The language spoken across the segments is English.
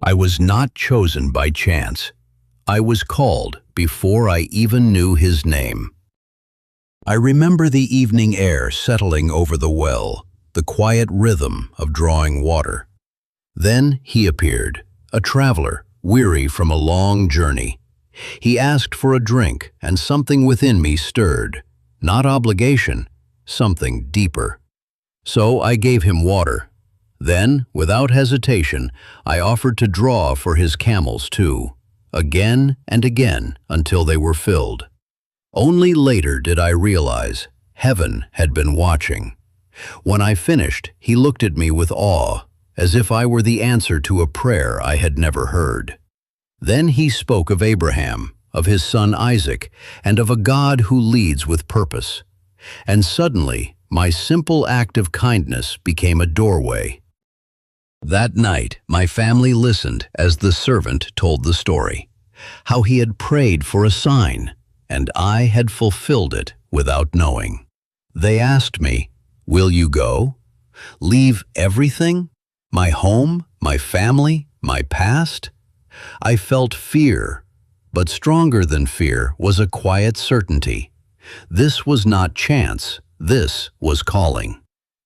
I was not chosen by chance. I was called before I even knew his name. I remember the evening air settling over the well, the quiet rhythm of drawing water. Then he appeared, a traveler, weary from a long journey. He asked for a drink, and something within me stirred. Not obligation, something deeper. So I gave him water. Then, without hesitation, I offered to draw for his camels too, again and again until they were filled. Only later did I realize heaven had been watching. When I finished, he looked at me with awe, as if I were the answer to a prayer I had never heard. Then he spoke of Abraham, of his son Isaac, and of a God who leads with purpose. And suddenly, my simple act of kindness became a doorway. That night, my family listened as the servant told the story, how he had prayed for a sign, and I had fulfilled it without knowing. They asked me, "Will you go? Leave everything? My home, my family, my past?" I felt fear, but stronger than fear was a quiet certainty. This was not chance, this was calling.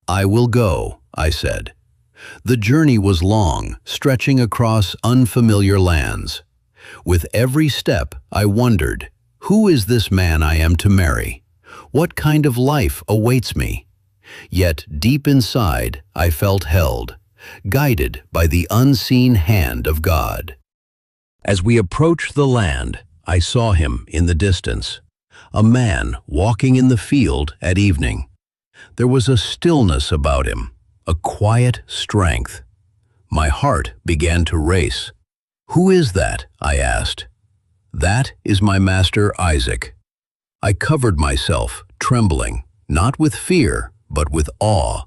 "I will go," I said. The journey was long, stretching across unfamiliar lands. With every step, I wondered, who is this man I am to marry? What kind of life awaits me? Yet deep inside, I felt held, guided by the unseen hand of God. As we approached the land, I saw him in the distance, a man walking in the field at evening. There was a stillness about him, a quiet strength. My heart began to race. "Who is that?" I asked. "That is my master Isaac." I covered myself, trembling, not with fear, but with awe.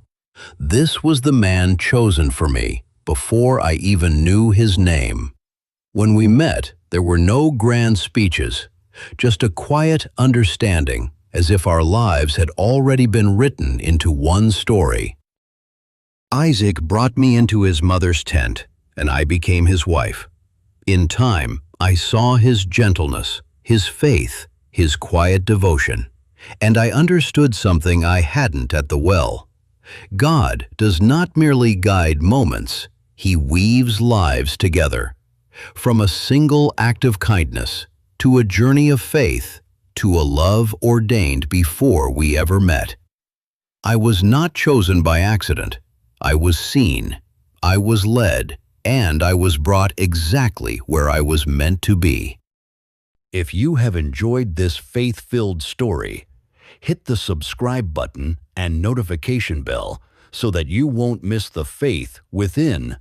This was the man chosen for me, before I even knew his name. When we met, there were no grand speeches, just a quiet understanding, as if our lives had already been written into one story. Isaac brought me into his mother's tent, and I became his wife. In time, I saw his gentleness, his faith, his quiet devotion, and I understood something I hadn't at the well. God does not merely guide moments, He weaves lives together. From a single act of kindness, to a journey of faith, to a love ordained before we ever met. I was not chosen by accident. I was seen, I was led, and I was brought exactly where I was meant to be. If you have enjoyed this faith-filled story, hit the subscribe button and notification bell so that you won't miss the faith within